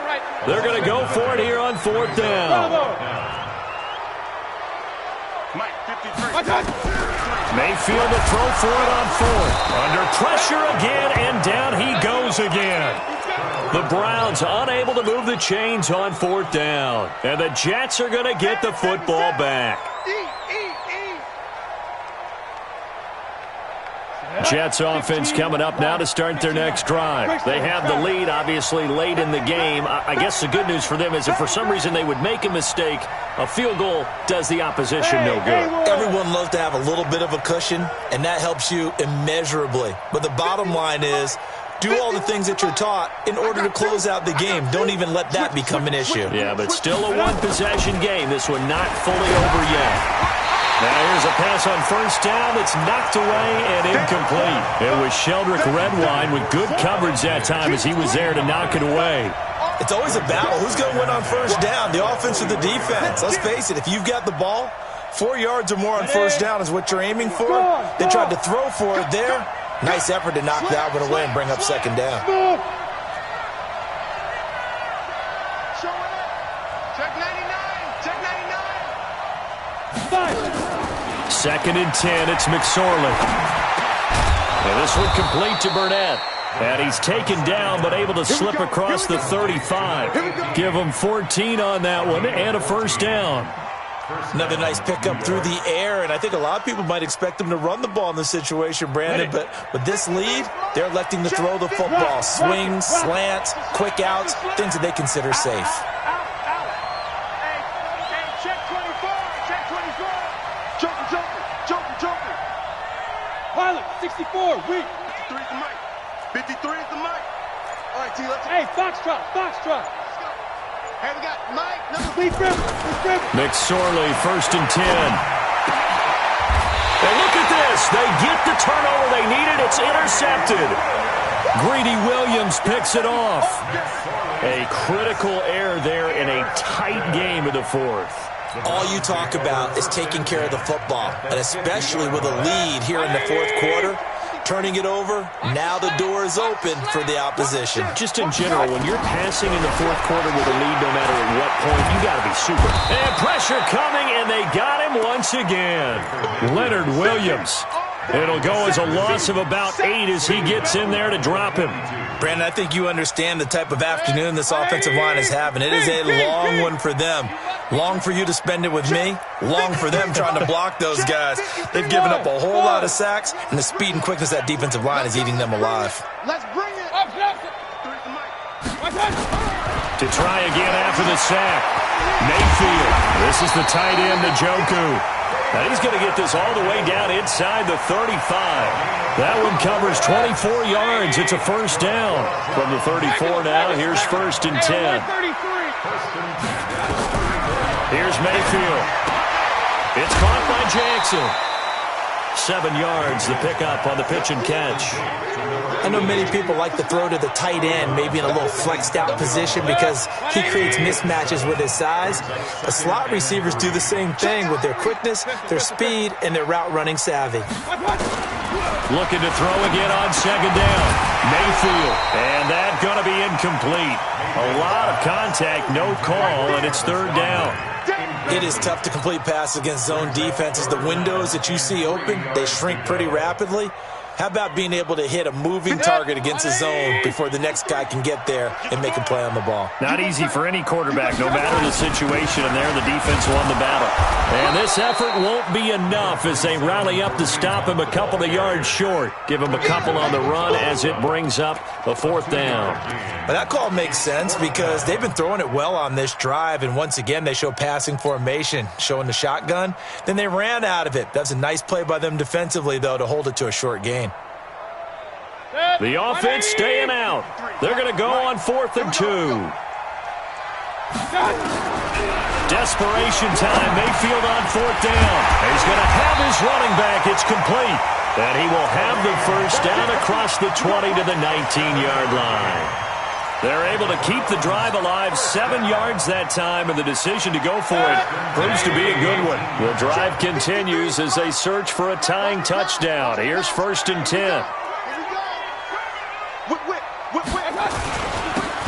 They're going to go for it here on fourth down. Mayfield to throw for it on fourth. Under pressure again, and down he goes again. The Browns unable to move the chains on fourth down. And the Jets are going to get the football back. Jets offense coming up now to start their next drive. They have the lead, obviously, late in the game. I guess the good news for them is if for some reason they would make a mistake, a field goal does the opposition no good. Everyone loves to have a little bit of a cushion, and that helps you immeasurably. But the bottom line is, do all the things that you're taught in order to close out the game. Don't even let that become an issue. Yeah, but still a one-possession game. This one not fully over yet. Now here's a pass on first down that's knocked away and incomplete. It was Sheldrick Redwine with good coverage that time as he was there to knock it away. It's always a battle. Who's going to win on first down, the offense or the defense? Let's face it, if you've got the ball, 4 yards or more on first down is what you're aiming for. They tried to throw for it there. Nice effort to knock that one away and bring up second down. Check 99, check 99. 2nd and 10, it's McSorley. And this one complete to Burnett. And he's taken down, but able to slip across the 35. Give him 14 on that one and a first down. Another nice pickup through the air, and I think a lot of people might expect them to run the ball in this situation, Brandon, but with this lead, they're electing to throw the football. Swings, slants, quick outs, things that they consider safe. Pilot, 64, weak. 53 is the mic. 53 is the mic. All right, T, let's go. Hey, Foxtrot, Foxtrot. Hey, we got Mike. Lead grip, McSorley, 1st and 10. And look at this. They get the turnover they needed. It's intercepted. Greedy Williams picks it off. A critical error there in a tight game of the fourth. All you talk about is taking care of the football, and especially with a lead here in the fourth quarter, turning it over, now the door is open for the opposition. Just in general, when you're passing in the fourth quarter with a lead, no matter at what point, you got to be super. And pressure coming, and they got him once again. Leonard Williams It'll go as a loss of about 8 as he gets in there to drop him. Brandon, I think you understand the type of afternoon this offensive line is having. It is a long one for them. Long for you to spend it with me. Long for them trying to block those guys. They've given up a whole lot of sacks, and the speed and quickness of that defensive line is eating them alive. Let's bring it. To try again after the sack. Mayfield. This is the tight end, Njoku. Now he's going to get this all the way down inside the 35. That one covers 24 yards. It's a first down. From the 34 now, here's 1st and 10. Here's Mayfield. It's caught by Jackson. 7 yards, the pickup on the pitch and catch. I know many people like to throw to the tight end, maybe in a little flexed out position because he creates mismatches with his size. But slot receivers do the same thing with their quickness, their speed, and their route running savvy. Looking to throw again on 2nd down. Mayfield, and that's going to be incomplete. A lot of contact, no call, and it's 3rd down. It is tough to complete passes against zone defenses. The windows that you see open, they shrink pretty rapidly. How about being able to hit a moving target against a zone before the next guy can get there and make a play on the ball? Not easy for any quarterback, no matter the situation, and there the defense won the battle. And this effort won't be enough as they rally up to stop him a couple of yards short. Give him a couple on the run as it brings up the 4th down. But that call makes sense because they've been throwing it well on this drive, and once again they show passing formation, showing the shotgun. Then they ran out of it. That's a nice play by them defensively, though, to hold it to a short gain. The offense staying out. They're going to go on 4th and 2. Desperation time. Mayfield on 4th down. He's going to have his running back. It's complete. And he will have the first down across the 20 to the 19-yard line. They're able to keep the drive alive, 7 yards that time, and the decision to go for it proves to be a good one. The drive continues as they search for a tying touchdown. Here's 1st and 10.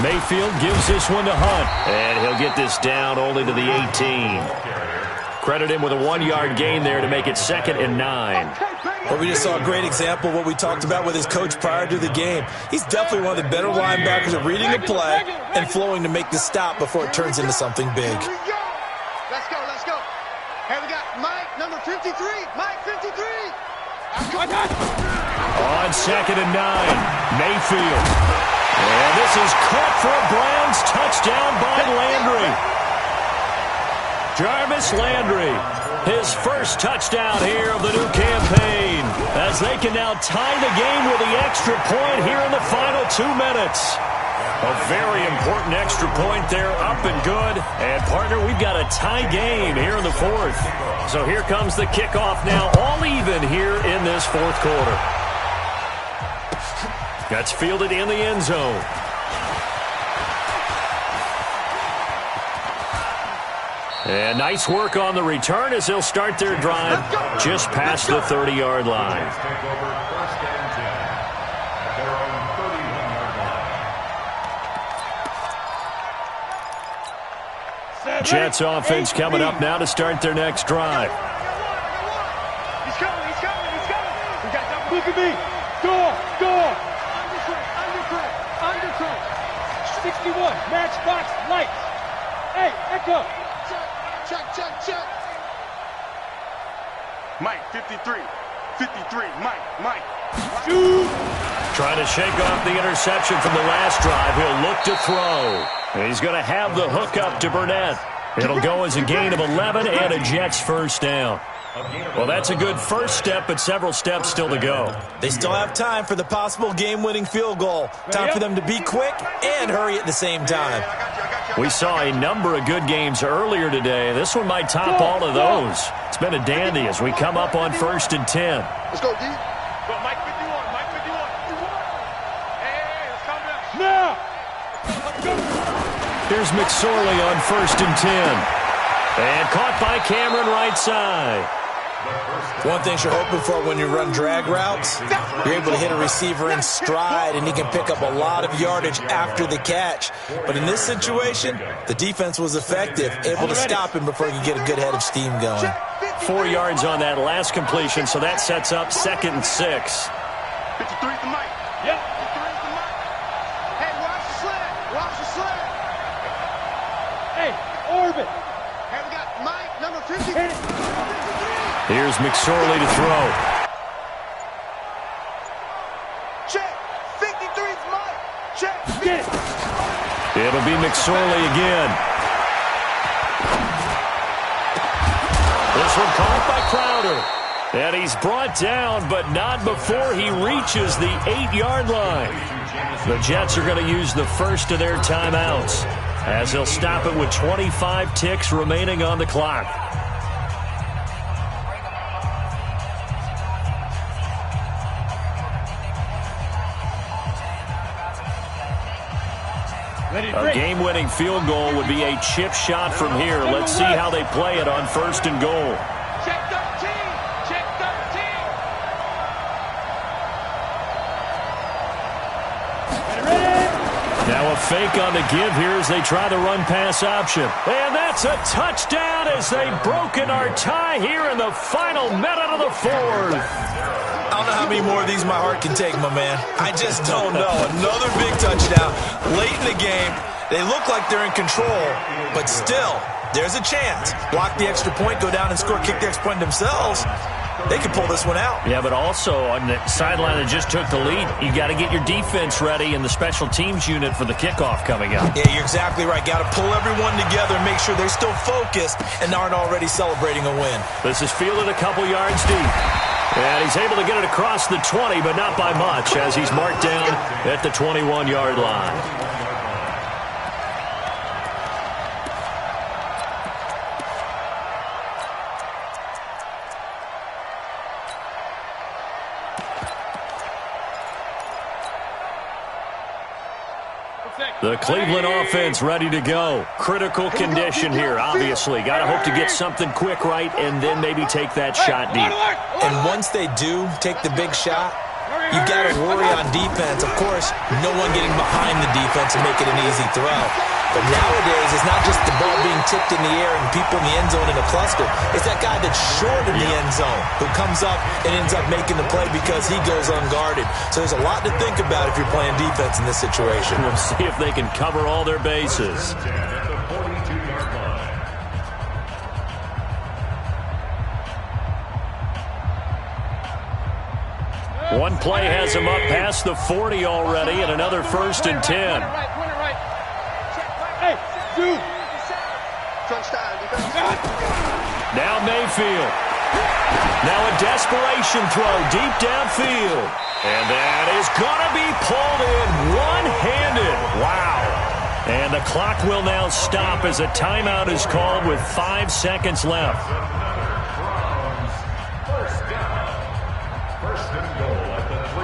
Mayfield gives this one to Hunt, and he'll get this down only to the 18. Credit him with a 1-yard gain there to make it 2nd and 9. Well, we just saw a great example of what we talked about with his coach prior to the game. He's definitely one of the better linebackers at reading a play and flowing to make the stop before it turns into something big. Let's go, let's go. Here we got Mike, number 53. Mike, 53. On 2nd and 9, Mayfield. And this is caught for a Browns touchdown by Landry. Jarvis Landry, his first touchdown here of the new campaign, as they can now tie the game with the extra point here in the final 2 minutes. A very important extra point there, up and good. And, partner, we've got a tie game here in the 4th. So here comes the kickoff now, all even here in this 4th quarter. That's fielded in the end zone. And nice work on the return as they'll start their drive just past the 30-yard line. Jets offense coming up now to start their next drive. He's coming, he's coming, he's coming. We got that. Look at me. Door. Undercut. 61, matchbox, lights. Hey, Echo. Check. Mike, 53, Mike. Shoot. Trying to shake off the interception from the last drive. He'll look to throw. And he's going to have the hook up to Burnett. It'll go as a gain of 11 and a Jets first down. Well, that's a good first step, but several steps still to go. They still have time for the possible game-winning field goal. Time for them to be quick and hurry at the same time. We saw a number of good games earlier today. This one might top all of those. It's been a dandy as we come up on 1st and 10. Let's go, D. Go, Mike 51. Hey, let's calm down. Now. Here's McSorley on 1st and 10. And caught by Cameron right side. One thing you're hoping for when you run drag routes, you're able to hit a receiver in stride, and he can pick up a lot of yardage after the catch. But in this situation, the defense was effective, able to stop him before he could get a good head of steam going. 4 yards on that last completion, so that sets up 2nd and 6. 53's the mic. Yep. 53's the mic. Hey, watch the sled. Watch the sled. Hey, Orbit. Hey, we got Mike, number 50. Here's McSorley to throw. Check. 53's Mike. Check. Get it. It'll be McSorley again. This one caught by Crowder. And he's brought down, but not before he reaches the 8-yard line. The Jets are going to use the first of their timeouts, as they'll stop it with 25 ticks remaining on the clock. A game-winning field goal would be a chip shot from here. Let's see how they play it on 1st and goal. Check 13. Check 13. Now a fake on the give here as they try the run-pass option. And that's a touchdown as they've broken our tie here in the final minute of the 4th. I don't know how many more of these my heart can take, my man. I just don't know. Another big touchdown late in the game. They look like they're in control, but still, there's a chance. Block the extra point, go down and score, kick the extra point themselves. They can pull this one out. Yeah, but also on the sideline that just took the lead, you got to get your defense ready and the special teams unit for the kickoff coming up. Yeah, you're exactly right. Got to pull everyone together and make sure they're still focused and aren't already celebrating a win. This is fielded a couple yards deep. And he's able to get it across the 20, but not by much, as he's marked down at the 21-yard line. The Cleveland offense ready to go. Critical condition here, obviously. Got to hope to get something quick right and then maybe take that shot deep. And once they do take the big shot, you got to worry on defense. Of course, no one getting behind the defense and make it an easy throw. But nowadays, it's not just the ball being tipped in the air and people in the end zone in a cluster. It's that guy that's short in the end zone who comes up and ends up making the play because he goes unguarded. So there's a lot to think about if you're playing defense in this situation. We'll see if they can cover all their bases. One play has him up past the 40 already, and another 1st and 10. Hey, dude. Now Mayfield. Now a desperation throw deep downfield. And that is going to be pulled in one-handed. Wow. And the clock will now stop as a timeout is called with 5 seconds left.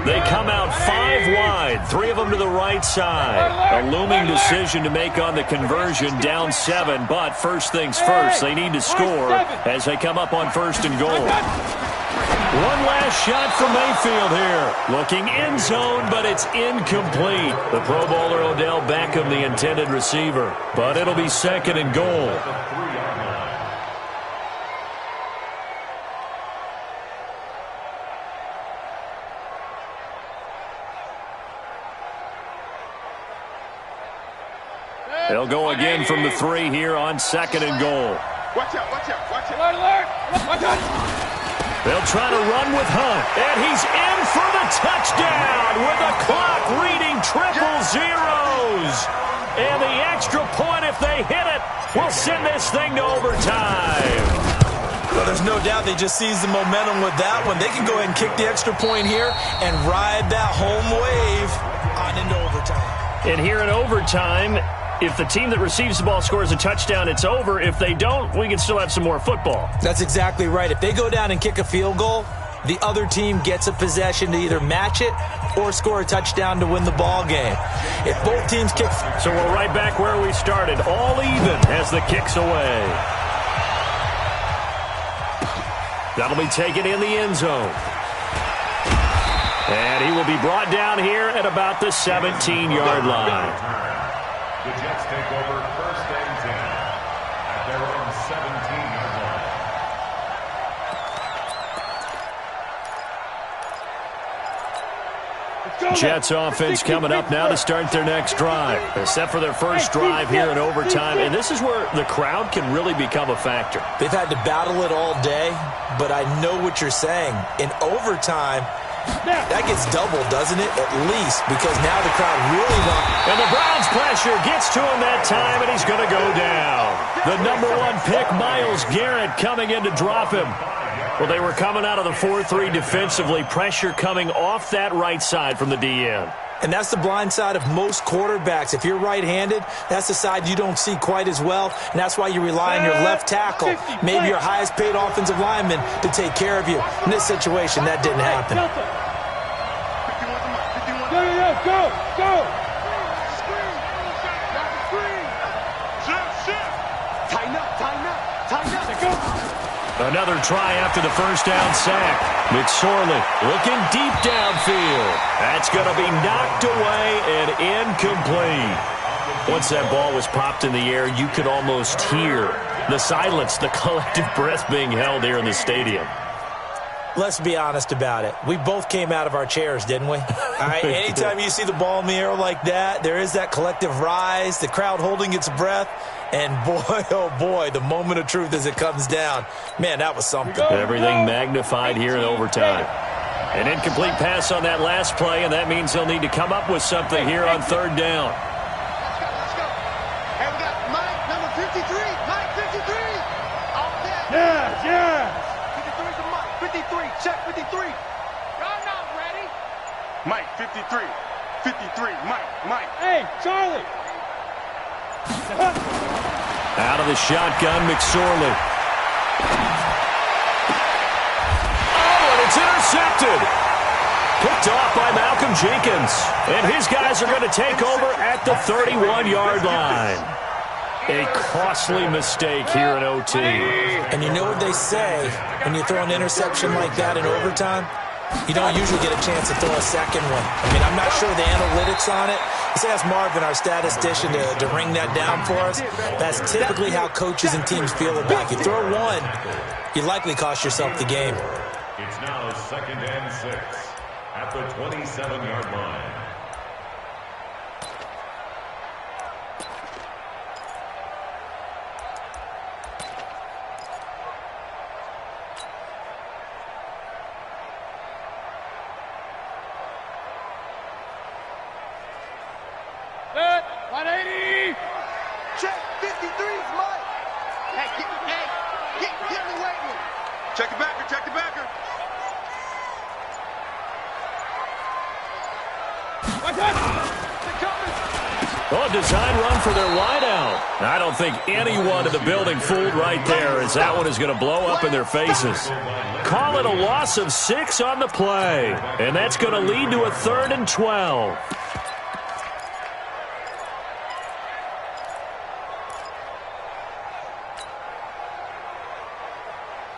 They come out 5 wide, 3 of them to the right side. A looming decision to make on the conversion, down 7, but first things first, they need to score as they come up on 1st and goal. One last shot from Mayfield here. Looking end zone, but it's incomplete. The Pro Bowler Odell Beckham, the intended receiver, but it'll be 2nd and goal. They'll go again from the 3 here on 2nd and goal. Watch out, watch out, watch out. Alert, watch out. They'll try to run with Hunt, and he's in for the touchdown with the clock reading triple zeros. And the extra point, if they hit it, will send this thing to overtime. Well, there's no doubt they just seized the momentum with that one. They can go ahead and kick the extra point here and ride that home wave on into overtime. And here in overtime, if the team that receives the ball scores a touchdown, it's over. If they don't, we can still have some more football. That's exactly right. If they go down and kick a field goal, the other team gets a possession to either match it or score a touchdown to win the ball game. If both teams kick... So we're right back where we started, all even as the kick's away. That'll be taken in the end zone. And he will be brought down here at about the 17-yard line. The Jets take over 1st and 10 at their own 17-yard line. Jets offense coming up now to start their next drive. They're set for their first drive here in overtime, and this is where the crowd can really become a factor. They've had to battle it all day, but I know what you're saying. In overtime, that gets doubled, doesn't it? At least, because now the crowd really wants. And the Browns pressure gets to him that time, and he's going to go down. The number 1 pick, Myles Garrett, coming in to drop him. Well, they were coming out of the 4-3 defensively. Pressure coming off that right side from the DN. And that's the blind side of most quarterbacks. If you're right-handed, that's the side you don't see quite as well, and that's why you rely on your left tackle, maybe your highest-paid offensive lineman, to take care of you. In this situation, that didn't happen. Go! Another try after the first down sack. McSorley looking deep downfield. That's going to be knocked away and incomplete. Once that ball was popped in the air, you could almost hear the silence, the collective breath being held here in the stadium. Let's be honest about it. We both came out of our chairs, didn't we? All right, anytime you see the ball in the air like that, there is that collective rise, the crowd holding its breath. And boy, oh boy, the moment of truth as it comes down. Man, that was something. Everything magnified here in overtime. An incomplete pass on that last play, and that means they'll need to come up with something here on third down. Let's go. Hey, we got Mike, number 53. Mike, 53. All day. Yeah. 53 to Mike. 53. Check 53. Y'all not ready. Mike, 53. 53. Mike. Hey, Charlie. Out of the shotgun, McSorley. Oh, and it's intercepted. Picked off by Malcolm Jenkins. And his guys are going to take over at the 31-yard line. A costly mistake here in OT. And you know what they say, when you throw an interception like that in overtime, you don't usually get a chance to throw a second one. I mean, I'm not sure the analytics on it. Let's ask Marvin, our statistician, to ring that down for us. That's typically how coaches and teams feel about it. You throw one, you likely cost yourself the game. It's now 2nd and 6 at the 27-yard line. Set. 180. Check 53's Mike. Hey, get in the weight room. Check the backer. Oh, design run for their wideout. I don't think anyone in the building fooled right there, as that one is going to blow up in their faces. Call it a loss of 6 on the play, and that's going to lead to a 3rd and 12.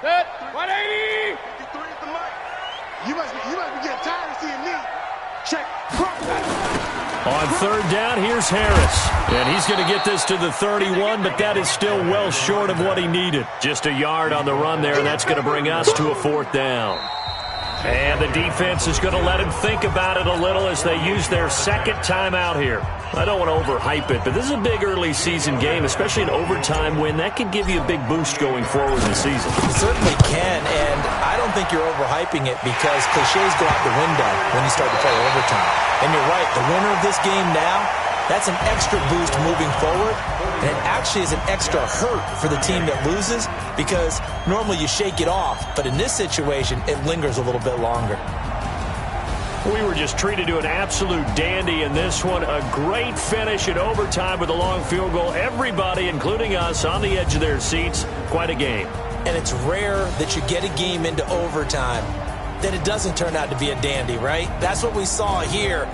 Set. 180. 53's the Mike. You must be getting tired of seeing me. Check. On third down, here's Harris. And he's going to get this to the 31, but that is still well short of what he needed. Just a yard on the run there, and that's going to bring us to a 4th down. And the defense is going to let him think about it a little as they use their second timeout here. I don't want to overhype it, but this is a big early season game, especially an overtime win. That could give you a big boost going forward in the season. It certainly can, and I don't think you're overhyping it because cliches go out the window when you start to play overtime. And you're right, the winner of this game now, that's an extra boost moving forward, and it actually is an extra hurt for the team that loses because normally you shake it off, but in this situation, it lingers a little bit longer. We were just treated to an absolute dandy in this one. A great finish in overtime with a long field goal. Everybody, including us, on the edge of their seats. Quite a game. And it's rare that you get a game into overtime that it doesn't turn out to be a dandy, right? That's what we saw here.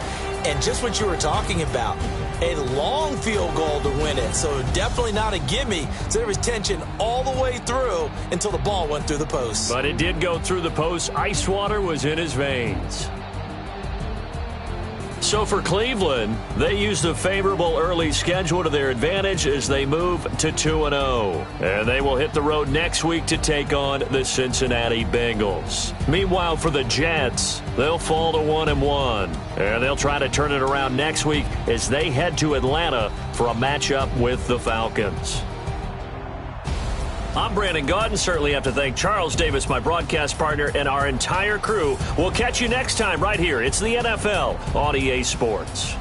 And just what you were talking about, a long field goal to win it. So definitely not a gimme. So there was tension all the way through until the ball went through the post. But it did go through the post. Ice water was in his veins. So for Cleveland, they use the favorable early schedule to their advantage as they move to 2-0. And they will hit the road next week to take on the Cincinnati Bengals. Meanwhile, for the Jets, they'll fall to 1-1. And they'll try to turn it around next week as they head to Atlanta for a matchup with the Falcons. I'm Brandon Gaudin. Certainly have to thank Charles Davis, my broadcast partner, and our entire crew. We'll catch you next time right here. It's the NFL on EA Sports.